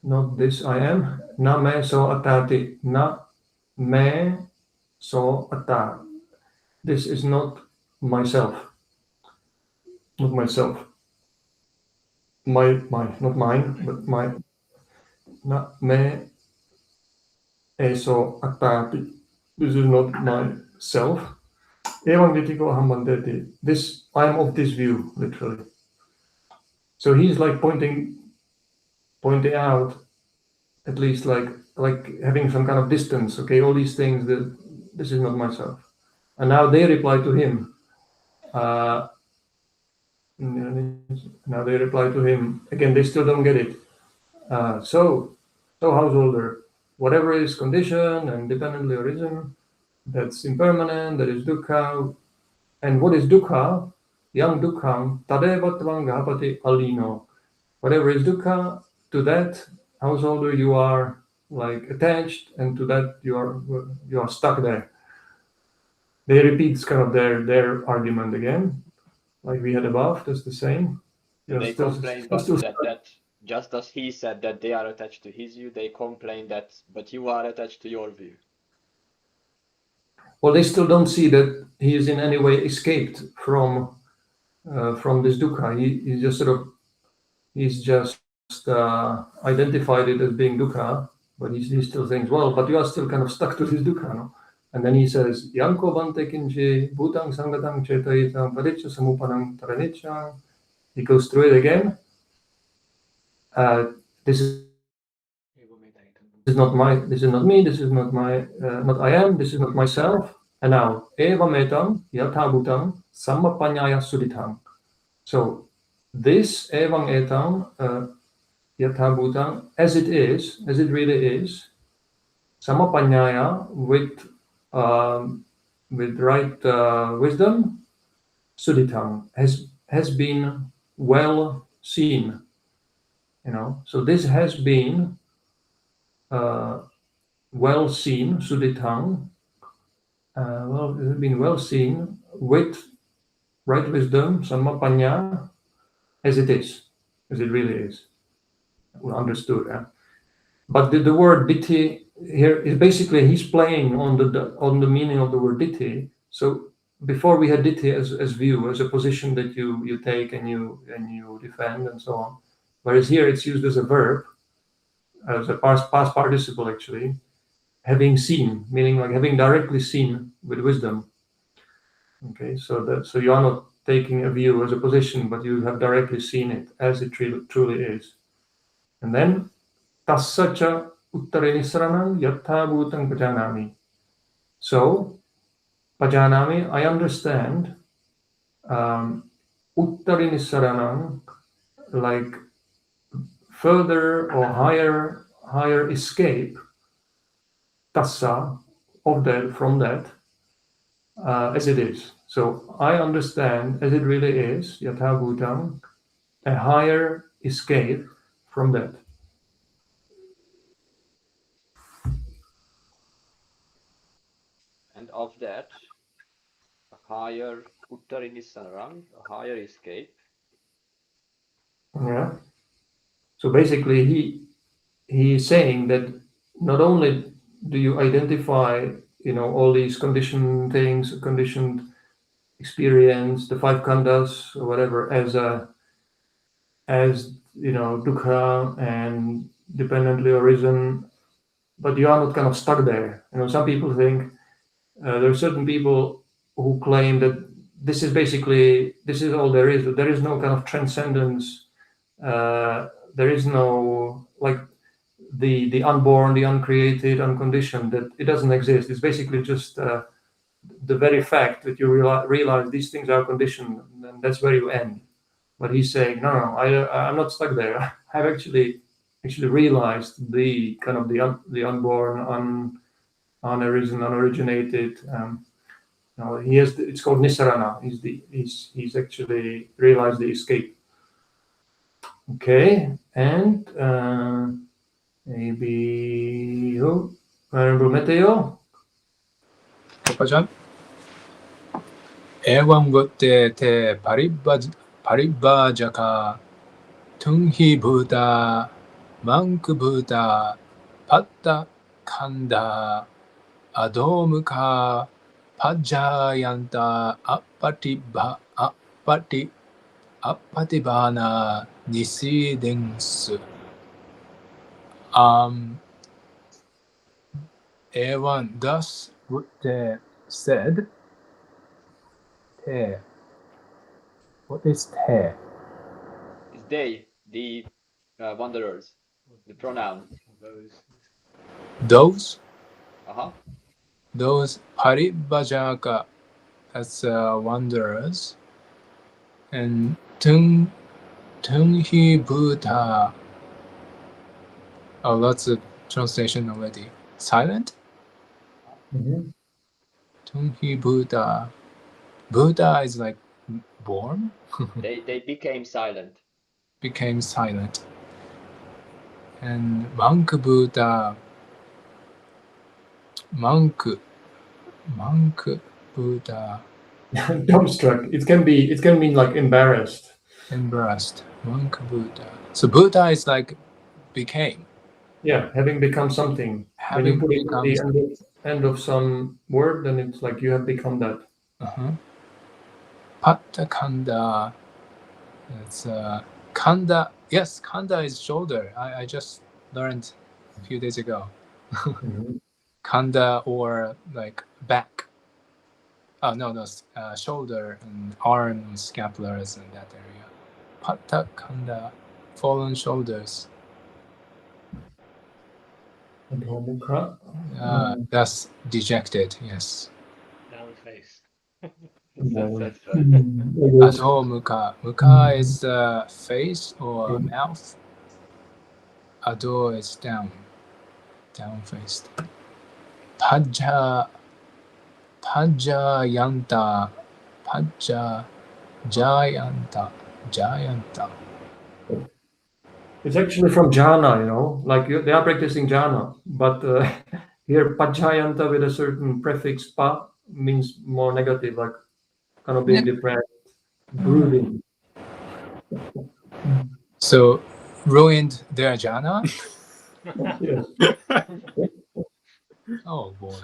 not this I am. Na me so atati, na me so atta. This is not myself. Not myself. My, not mine, but my. Na me eso attati. This is not myself. Evam vitiko aham bandeti. This, I am of this view, literally. So he's like pointing out, at least like having some kind of distance. Okay, all these things, this is not myself. And now they reply to him. Now they reply to him. Again, they still don't get it. So householder, whatever is conditioned and dependently arisen, that's impermanent, that is dukkha. And what is dukkha? Yang dukkham tadeva tvang gahapati alino. Whatever is dukkha, to that householder you are like attached, and to that you are stuck there. They repeat kind of their argument again, like we had above. That's the same. They complain that just as he said that they are attached to his view, they complain that, but you are attached to your view. Well, they still don't see that he is in any way escaped from this dukkha. He's just identified it as being dukkha, but he still thinks, well, but you are still kind of stuck to this dukkha, no? And then he says, Yanko bante kinchi bhutang sangatang cetayitang paticca samupanang taranichang. He goes through it again. This is not me, this is not not I am, this is not myself. And now, eva metam yatha bhutang sammapanyaya suditang. So this evam etam yatha bhutang, as it really is, sammapanyaya, with right wisdom, suditang, has been well seen. So this has been well seen, suditang. It has been well seen with right wisdom, sammapanya, as it really is. Understood. But the word ditti here is basically he's playing on the meaning of the word ditti. So before we had ditti as view, as a position that you take and you defend and so on. Whereas here it's used as a verb, as a past participle actually, having seen, meaning like having directly seen with wisdom. Okay, so you are not taking a view as a position, but you have directly seen it as it truly is. And then tassacha uttarenisranam yatha bhutang pajanami. So pajanami, I understand. Uttarenisranam, like further or higher escape, tassa, of that, from that, as it is. So I understand as it really is, yatha bhutang, a higher escape from that. And of that, a higher uttarinisarang, a higher escape. Yeah. So basically he is saying that not only do you identify, all these conditioned things, conditioned experience, the five khandhas or whatever, as as dukkha and dependently arisen, but you are not kind of stuck there. Some people think there are certain people who claim that this is all there is. That there is no kind of transcendence. There is no like the unborn, the uncreated, unconditioned. That it doesn't exist. It's basically just the very fact that you realize these things are conditioned, and that's where you end. But he's saying, no, I'm not stuck there. I've actually realized the kind of the unborn, unarisen, unoriginated. He has. It's called Nisarana. He's actually realized the escape. Okay, and maybe who? Venerable Meteo. Papajan. Evam gotte te paribhajaka tunghi buddha manku buddha patta kanda adomukha pajayanta apatibhana nisidensu. Evan, thus Buddha said, te. What is te? It's they, the wanderers, the pronoun. Those? Uh-huh. Those paribhajaka, as wanderers, and tunghi Buddha. Oh, lots of translation already. Silent? Tunghi Buddha. Buddha is like born? They became silent. Became silent. And monk Buddha. Monk Buddha. Dumbstruck. It can mean like embarrassed. Embarrassed. Monk Buddha. So Buddha is like became. Yeah, having become something. When you put it at the end of some word, then it's like you have become that. Patta kanda. It's kanda. Yes, kanda is shoulder. I just learned a few days ago. Kanda or like back. Oh no, shoulder and arm and scapulars in that area. Patta kanda, fallen shoulders. That's dejected. Yes. Down face. Adho mukha. Mukha is face or mouth. Adho is down faced. Pajayanta. Jayanta. It's actually from jhana, like they are practicing jhana, but here pajayanta with a certain prefix pa means more negative, like kind of being depressed, brooding. So ruined their jhana? Yes. Oh boy.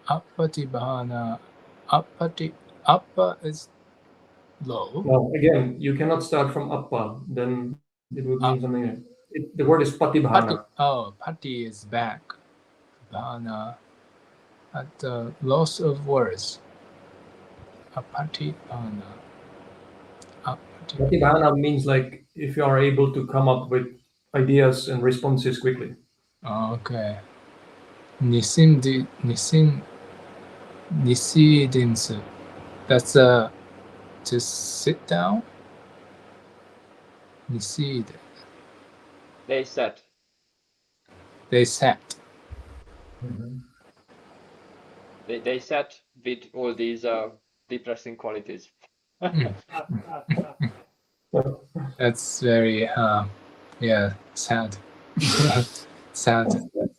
Apatibhana. Appa is low. Now, again, you cannot start from appa, then it would mean something. The word is patibhana. Pati is back. Bhana. At the loss of words. Apatibhana. Patibhana means like if you are able to come up with ideas and responses quickly. Okay. Nisidensu. That's to sit down. Nisid. They sat. They sat. They sat with all these depressing qualities. That's very sad. Sad.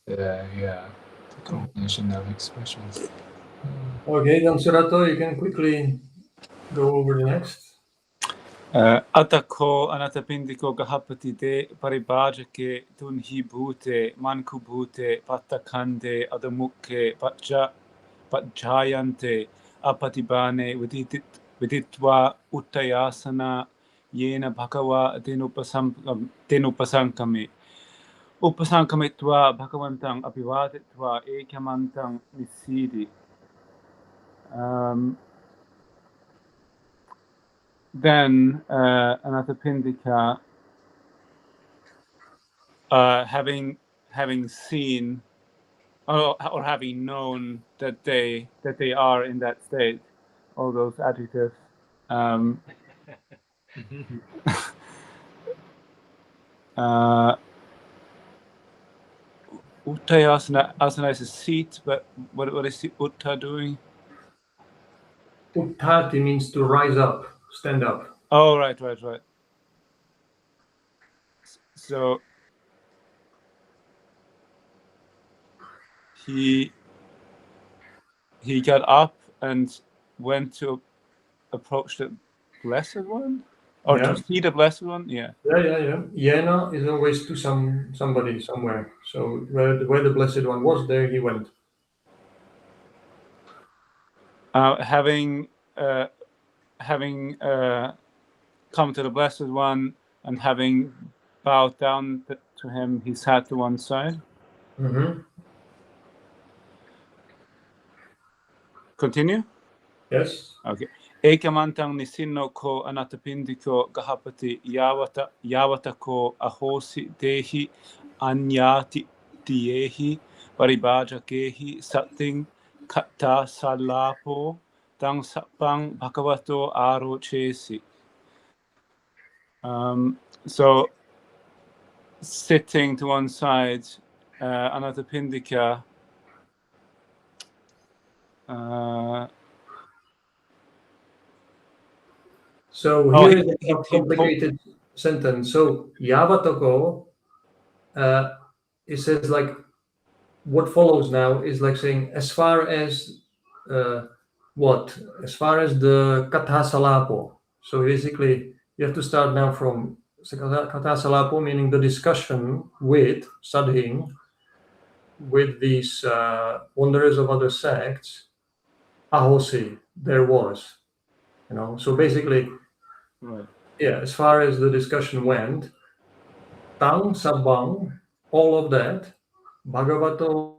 The combination of expressions. Okay, then Surato, you can quickly go over the next. Atako anatapindiko gahapati de paribhajake tunhi bhute manku bhute pattakande adamukke pajayante apatibane viditva uttayasana yena bhagava tenupasankami. Upasankamitva bhagavantang abhivaditva ekamantang nisidi. Then Anathapindika, having seen or having known that they are in that state, all those adjectives. Uttayasana, asana is a seat, but what is the utta doing? Uttati means to rise up, stand up. Oh, right. So he got up and went to approach the Blessed One, or to see the Blessed One. Yeah. Yena is always to somebody somewhere. So where the Blessed One was, there he went. Having come to the Blessed One and having bowed down to him, he sat to one side. Continue? Yes. Okay. Ekamantang nisinno ko Anathapindiko gahapati yavata ko ahosi dehi anyati diehi paribhajakehi sating kata salapo tang sapang bhagavato arochesi. So sitting to one side, Anathapindika so here is a complicated sentence. So yavatako, it says like what follows now is like saying as far as what? As far as the katha salapo. So basically you have to start now from katha salapo, meaning the discussion with sadhing, with these wanderers of other sects. Ahosi, there was, so basically, as far as the discussion went, tang sabang, all of that, bhagavato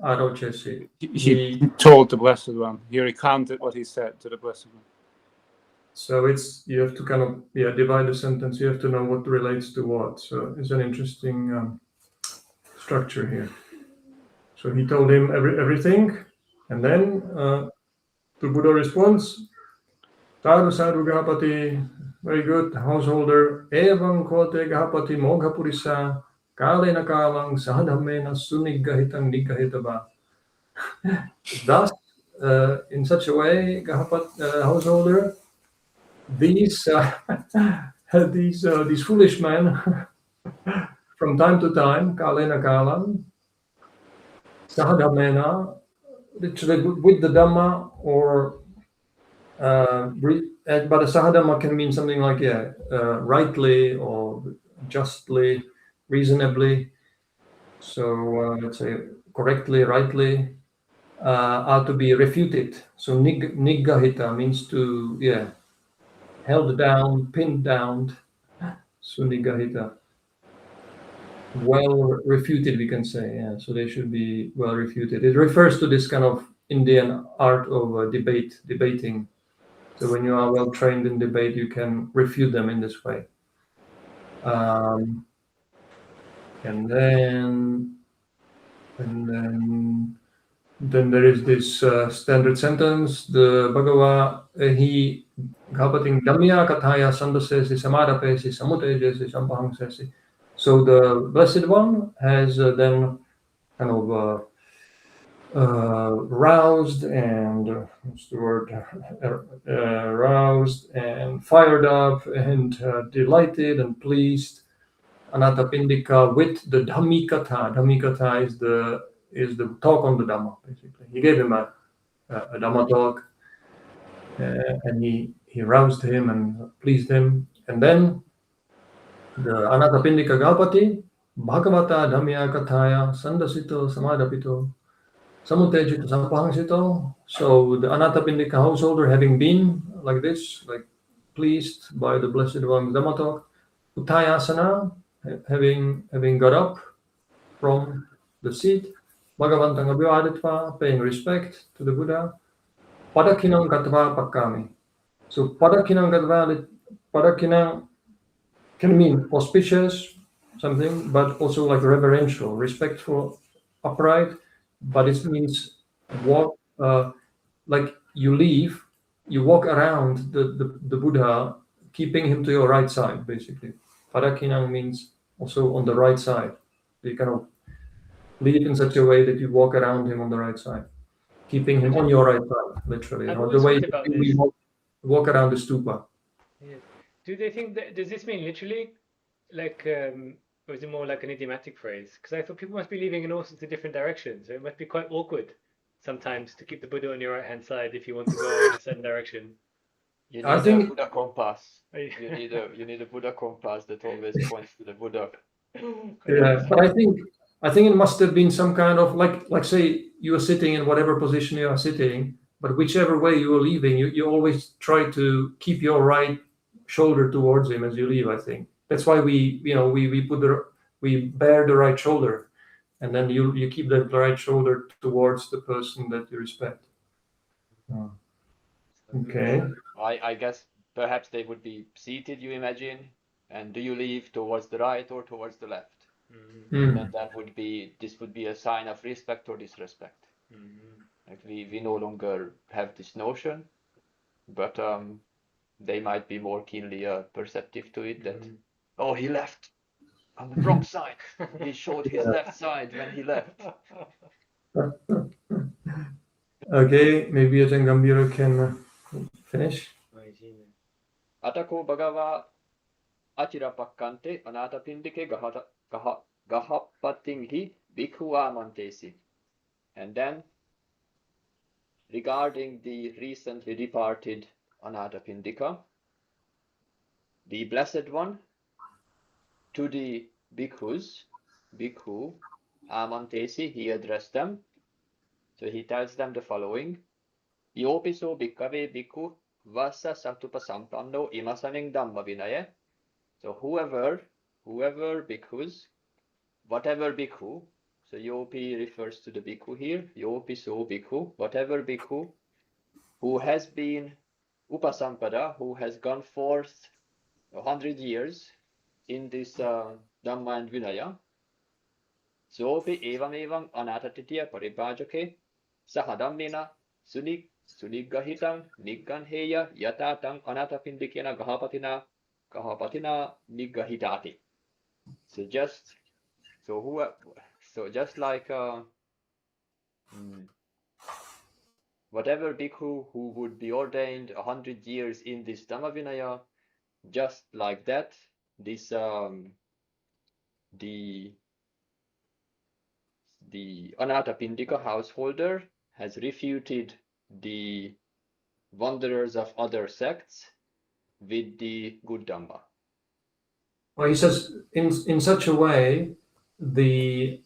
arochesi. He told the Blessed One, he recounted what he said to the Blessed One. So you have to kind of divide the sentence, you have to know what relates to what. So it's an interesting structure here. So he told him everything, and then the Buddha responds, Sadhu sadhu gahapati, very good, householder, evam kote gahapati moghapurisa, kalena kalang sahadhammena suniggahitam niggahitava. Thus, in such a way, householder, these foolish men, from time to time, kalena kalang, sahadhammena, literally with the Dhamma, or but a sahadhamma can mean something like rightly or justly, reasonably. So let's say correctly, rightly, are to be refuted. So niggahita means to held down, pinned down. Suniggahita, well refuted, we can say. So they should be well refuted. It refers to this kind of Indian art of debating. So when you are well trained in debate, you can refute them in this way. And then there is this standard sentence. The Bhagava he ghapating damya kathaya sandasesi samarapesi samutejesi sampahangsesi. So the Blessed One has then kind of roused and roused and fired up and delighted and pleased Anathapindika with the Dhammikatha. Dhammikatha is the talk on the Dhamma, basically. He gave him a Dhamma talk, and he roused him and pleased him. And then the Anathapindika Gapati, Bhagavata Dhammya Kathaya Sandasito Samadapito Samutejita Sampahangsito. So the Anathapindika householder, having been like this, like pleased by the Blessed One Dhammatalk. Uttayasana, having got up from the seat. Bhagavantang abhivaditva, paying respect to the Buddha. Padakinam gatva pakkami. So padakinam gatva, padakinam can mean auspicious, something, but also like reverential, respectful, upright, but it means walk, like you leave, you walk around the Buddha, keeping him to your right side, basically. Padakinam means also on the right side. You kind of leave in such a way that you walk around him on the right side, keeping him on your right side, literally. I've Or the always way thought about we this. walk around the stupa. Yes. Do they think that, does this mean literally, like, or is it more like an idiomatic phrase? Because I thought people must be leaving in all sorts of different directions, so it must be quite awkward sometimes to keep the Buddha on your right hand side if you want to go in a certain direction. You I need a think- Buddha compass. Are you- You need a Buddha compass that always points to the Buddha. Yeah, but I think it must have been some kind of like say you are sitting in whatever position you are sitting, but whichever way you are leaving, you always try to keep your right shoulder towards him as you leave. I think that's why we bear the right shoulder, and then you keep the right shoulder towards the person that you respect. Okay. I guess perhaps they would be seated, you imagine, and do you leave towards the right or towards the left? Mm. Then this would be a sign of respect or disrespect. Like we no longer have this notion, but they might be more keenly perceptive to it that, oh, he left on the wrong side. He showed his left side when he left. Okay, maybe Ajahn Gambhira can finish. Atako Bhagava Achirapakante Anatapindike Gahapatinghi Bhikkhuva Mantesi. And then, regarding the recently departed Anathapindika, the Blessed One, to the bhikkhus, bhikkhu, amantesi, he addressed them. So he tells them the following: Yopiso bhikkave bhikkhu vassa satupasampanno imasaming dhamma vinaya. So whoever bhikkhus, whatever bhikkhu, so Yopi refers to the bhikkhu here, Yopiso bhikkhu, whatever bhikkhu, who has been upasampada, who has gone forth 100 years in this Dhamma and Vinaya, sopi evam anatatitya paribhajake sahadammina suniggahitam nigganheya yatatang anatapindikena gahapatina niggahitati. So just like whatever bhikkhu who would be ordained 100 years in this Dhamma Vinaya, just like that, this the Anathapindika householder has refuted the wanderers of other sects with the good Dhamma. Well, he says in such a way, the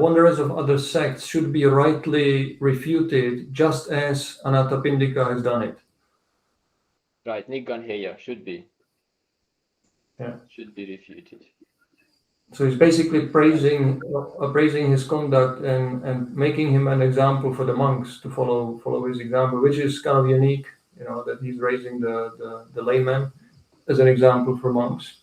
wanderers of other sects should be rightly refuted, just as Anathapindika has done it. Right, Nigganheya should be refuted. So he's basically praising his conduct and making him an example for the monks to follow his example, which is kind of unique, that he's raising the layman as an example for monks.